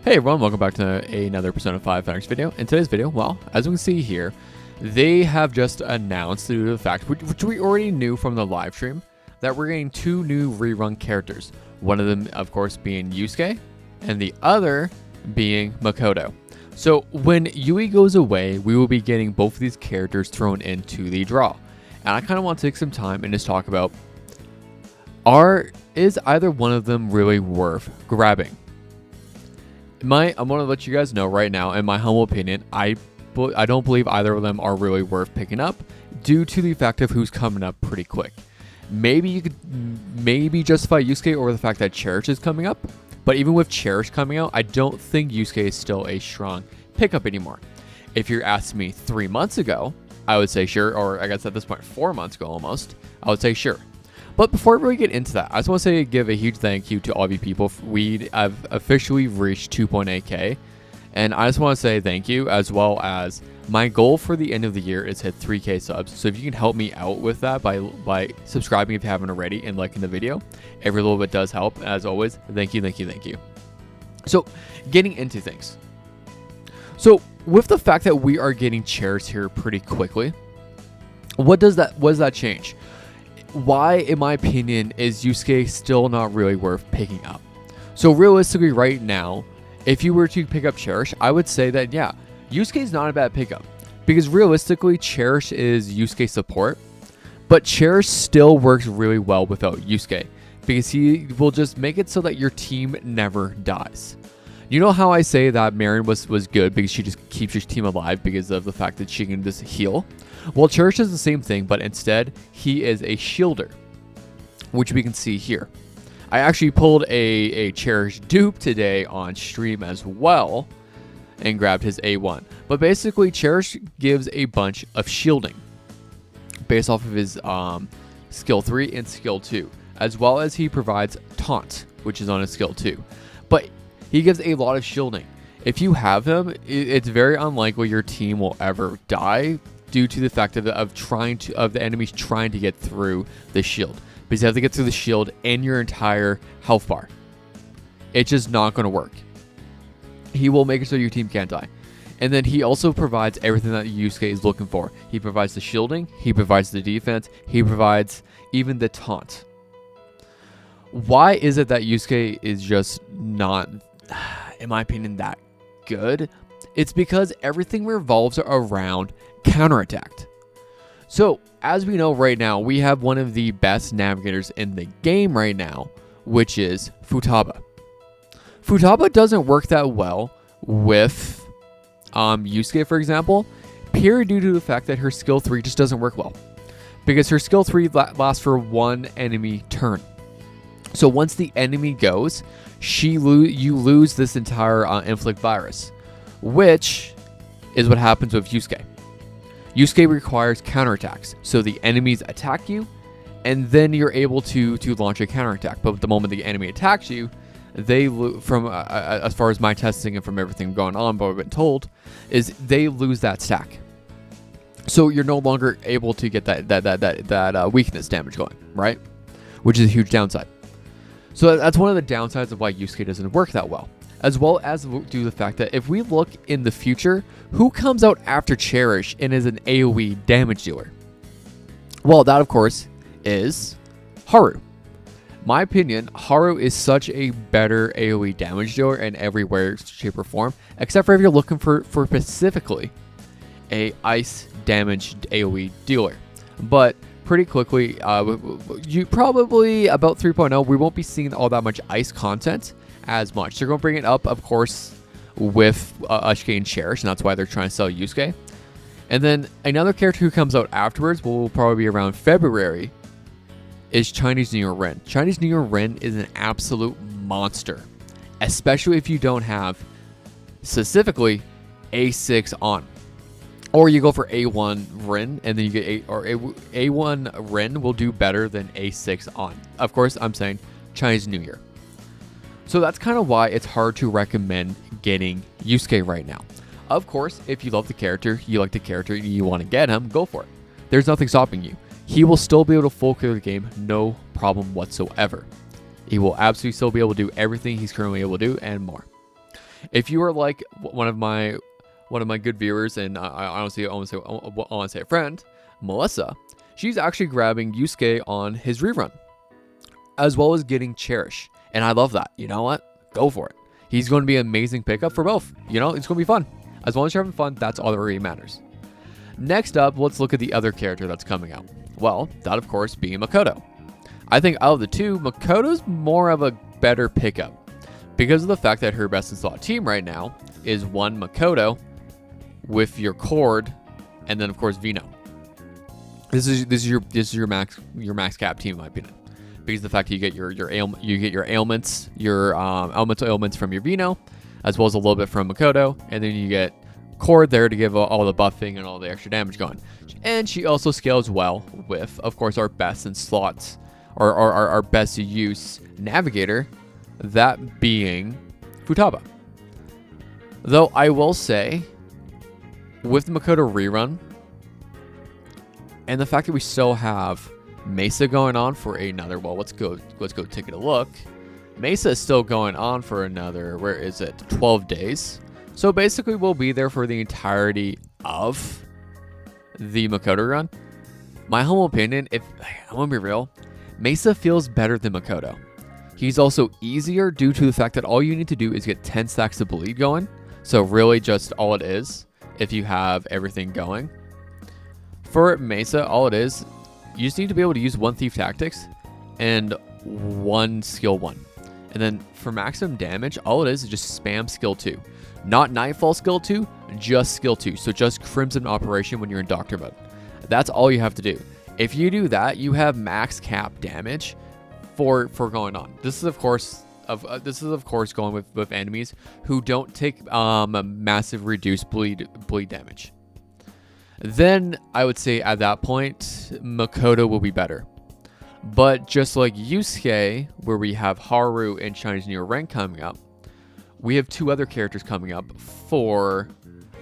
Hey everyone, welcome back to another Persona 5 Fanatics video. In today's video, well, as we can see here, they have just announced, due to the fact, which we already knew from the live stream, that we're getting two new rerun characters. One of them, of course, being Yusuke, and the other being Makoto. So when Yui goes away, we will be getting both of these characters thrown into the draw. And I kind of want to take some time and just talk about, is either one of them really worth grabbing? I'm going to let you guys know right now, in my humble opinion, I don't believe either of them are really worth picking up due to the fact of who's coming up pretty quick. Maybe you could justify Yusuke over the fact that Cherish is coming up, but even with Cherish coming out, I don't think Yusuke is still a strong pickup anymore. If you're asking me 3 months ago, I would say sure, or I guess at this point 4 months ago almost, I would say sure. But before we really get into that, I just want to give a huge thank you to all of you people. We have officially reached 2.8k, and I just want to say thank you, as well as my goal for the end of the year is hit 3k subs. So if you can help me out with that by subscribing if you haven't already and liking the video, every little bit does help. As always, thank you, thank you, thank you. So getting into things. So with the fact that we are getting Cherish here pretty quickly, what does that change? Why, in my opinion, is Yusuke still not really worth picking up? So realistically right now, if you were to pick up Cherish, I would say that, yeah, Yusuke is not a bad pickup. Because realistically, Cherish is Yusuke support, but Cherish still works really well without Yusuke, because he will just make it so that your team never dies. You know how I say that Marin was good because she just keeps your team alive because of the fact that she can just heal? Well, Cherish is the same thing, but instead, he is a shielder, which we can see here. I actually pulled a Cherish dupe today on stream as well and grabbed his A1. But basically, Cherish gives a bunch of shielding based off of his skill 3 and skill 2, as well as he provides taunt, which is on his skill 2. But he gives a lot of shielding. If you have him, it's very unlikely your team will ever die due to the fact of the enemies trying to get through the shield. Because you have to get through the shield and your entire health bar. It's just not going to work. He will make it so your team can't die. And then he also provides everything that Yusuke is looking for. He provides the shielding, he provides the defense, he provides even the taunt. Why is it that Yusuke is just not, in my opinion, that good? It's because everything revolves around counterattack. So, as we know right now, we have one of the best navigators in the game right now, which is Futaba. Futaba doesn't work that well with Yusuke, for example, purely due to the fact that her skill 3 just doesn't work well. Because her skill 3 lasts for one enemy turn. So once the enemy goes, you lose this entire inflict virus, which is what happens with Yusuke. Yusuke requires counterattacks, so the enemies attack you, and then you're able to launch a counterattack. But the moment the enemy attacks you, they from as far as my testing and from everything going on, but I've been told, is they lose that stack. So you're no longer able to get that weakness damage going, right? Which is a huge downside. So that's one of the downsides of why Yusuke doesn't work that well. As well as due to the fact that if we look in the future, who comes out after Cherish and is an AoE damage dealer? Well, that of course is Haru. My opinion, Haru is such a better AoE damage dealer in every way, shape, or form, except for if you're looking for specifically a ice damage AoE dealer. But pretty quickly, you probably about 3.0, we won't be seeing all that much ice content as much. They're going to bring it up, of course, with Yusuke and Cherish, and that's why they're trying to sell Yusuke. And then another character who comes out afterwards, will probably be around February, is Chinese New Year Ren. Chinese New Year Ren is an absolute monster, especially if you don't have specifically A6 on. Or you go for A1 Ren, and then you get A1 Ren will do better than A6 on. Of course, I'm saying Chinese New Year. So that's kind of why it's hard to recommend getting Yusuke right now. Of course, if you love the character, you like the character, you want to get him, go for it. There's nothing stopping you. He will still be able to full clear the game, no problem whatsoever. He will absolutely still be able to do everything he's currently able to do and more. If you are like one of my good viewers, and I honestly I want to say a friend, Melissa, she's actually grabbing Yusuke on his rerun, as well as getting Cherish. And I love that. You know what? Go for it. He's going to be an amazing pickup for both. You know, it's going to be fun. As long as you're having fun, that's all that really matters. Next up, let's look at the other character that's coming out. Well, that of course being Makoto. I think out of the two, Makoto's more of a better pickup because of the fact that her best in slot team right now is one Makoto with your Cord, and then of course Vino. This is your max cap team in my opinion, because the fact that you get your ailments, your elemental ailments from your Vino, as well as a little bit from Makoto, and then you get Cord there to give all the buffing and all the extra damage going. And she also scales well with, of course, our best in slots, or our best use navigator, that being Futaba. Though I will say, with the Makoto rerun, and the fact that we still have Messa going on for another, well, let's go take a look. Messa is still going on for another, where is it, 12 days. So basically we'll be there for the entirety of the Makoto run. My humble opinion, if I'm gonna be real, Messa feels better than Makoto. He's also easier due to the fact that all you need to do is get 10 stacks of bleed going. So really just all it is, if you have everything going. For Messa, all it is, you just need to be able to use one Thief Tactics and one Skill 1. And then for maximum damage, all it is just spam Skill 2. Not Nightfall Skill 2, just Skill 2. So just Crimson Operation when you're in Doctor mode. That's all you have to do. If you do that, you have max cap damage for going on. This is of course going with enemies who don't take massive reduced bleed damage. Then I would say at that point, Makoto will be better. But just like Yusuke, where we have Haru and Chinese New Year rank coming up, we have two other characters coming up for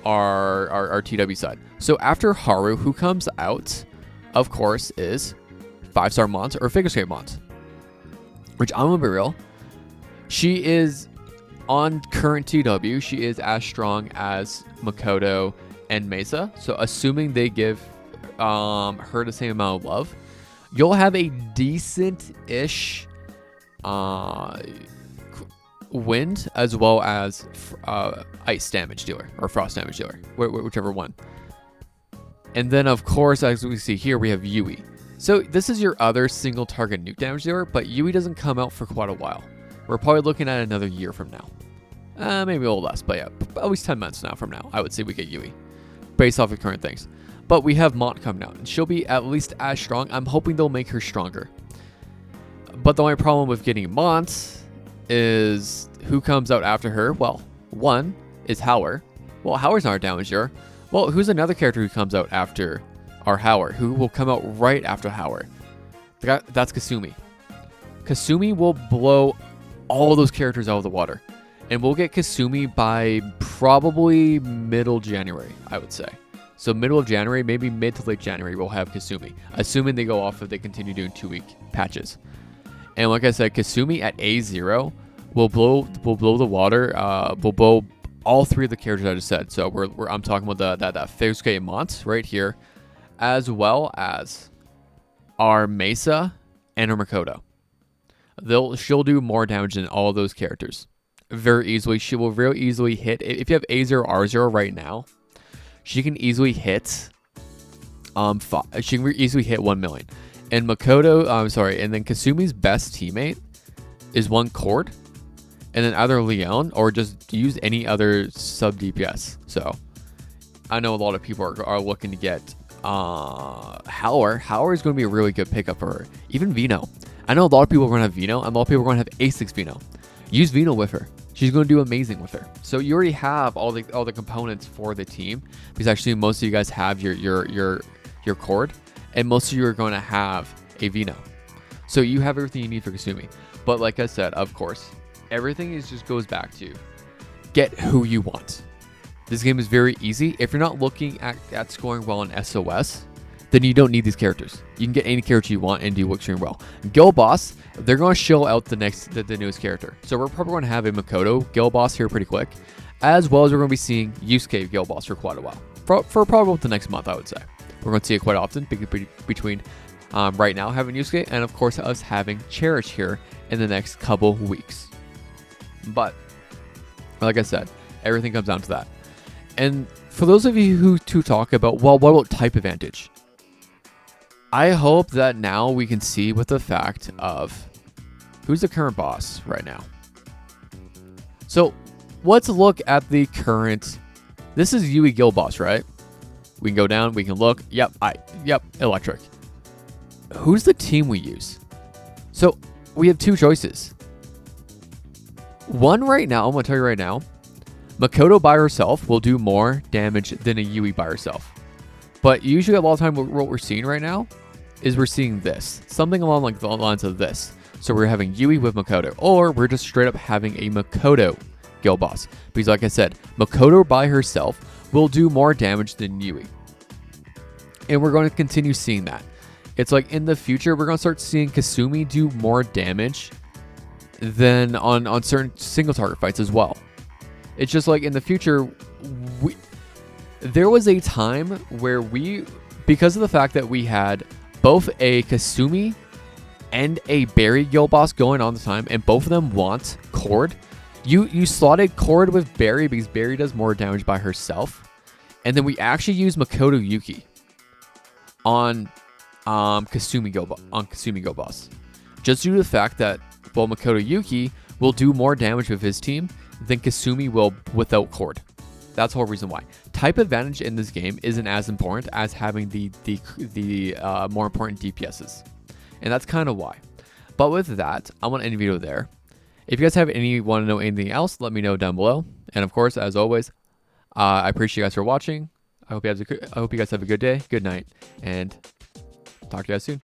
our TW side. So after Haru, who comes out, of course, is 5-star Mont or Figure Skate Mont. Which I'm gonna be real, she is on current TW, she is as strong as Makoto and Messa. So assuming they give her the same amount of love, you'll have a decent-ish wind as well as ice damage dealer or frost damage dealer, whichever one. And then of course, as we see here, we have Yui. So this is your other single target nuke damage dealer, but Yui doesn't come out for quite a while. We're probably looking at another year from now. Maybe a little less, but yeah, at least 10 months now from now, I would say we get Yui, based off of current things. But we have Mont coming out, and she'll be at least as strong. I'm hoping they'll make her stronger. But the only problem with getting Mont is who comes out after her? Well, one is Howler. Well, Howler's not our damage dealer. Well, who's another character who comes out after our Howler? Who will come out right after Howler? That's Kasumi. Kasumi will blow all those characters out of the water. And we'll get Kasumi by probably middle January, I would say. So middle of January, maybe mid to late January, we'll have Kasumi. Assuming they go off if they continue doing 2-week patches. And like I said, Kasumi at A0 will blow the water. Will blow all three of the characters I just said. So I'm talking about that Figusuke Mont right here, as well as our Messa and our Makoto. She'll do more damage than all of those characters very easily. She will real easily hit. If you have A0 R0 right now, she can easily hit. She can easily hit 1 million. And Makoto, and then Kasumi's best teammate is one Cord, and then either Leon or just use any other sub DPS. So I know a lot of people are looking to get Howler. Howler is going to be a really good pickup for her. Even Vino. I know a lot of people are going to have Vino, and a lot of people are going to have A6 Vino. Use Vino with her. She's going to do amazing with her. So you already have all the components for the team, because actually most of you guys have your Cord, and most of you are going to have a Vino. So you have everything you need for Kasumi. But like I said, of course, everything just goes back to get who you want. This game is very easy. If you're not looking at scoring well in SOS, then you don't need these characters. You can get any character you want and do extremely well. Guild Boss, they're going to shill out the newest character. So we're probably going to have a Makoto Guild Boss here pretty quick, as well as we're going to be seeing Yusuke Guild Boss for quite a while. For probably the next month, I would say. We're going to see it quite often between right now having Yusuke and, of course, us having Cherish here in the next couple weeks. But, like I said, everything comes down to that. And for those of you who talk about, well, what about type advantage? I hope that now we can see with the fact of who's the current boss right now. So let's look at the current. This is Yui Guild Boss, right? We can go down. We can look. Yep. Electric. Who's the team we use? So we have two choices. One right now, I'm going to tell you right now, Makoto by herself will do more damage than a Yui by herself. But usually a lot of time what we're seeing right now is we're seeing this. Something along like the lines of this. So we're having Yui with Makoto. Or we're just straight up having a Makoto Guild Boss. Because like I said, Makoto by herself will do more damage than Yui. And we're going to continue seeing that. It's like in the future, we're going to start seeing Kasumi do more damage than on certain single target fights as well. It's just like in the future, there was a time where because of the fact that we had both a Kasumi and a Barry Guild Boss going on the time, and both of them want Cord, you slotted Cord with Barry because Barry does more damage by herself, and then we actually use Makoto Yuki on Kasumi Guild Boss, just due to the fact that Makoto Yuki will do more damage with his team than Kasumi will without Cord. That's the whole reason why. Type advantage in this game isn't as important as having the more important DPSs. And that's kind of why. But with that, I'm going to end the video there. If you guys want to know anything else, let me know down below. And of course, as always, I appreciate you guys for watching. I hope you guys have a good day, good night, and talk to you guys soon.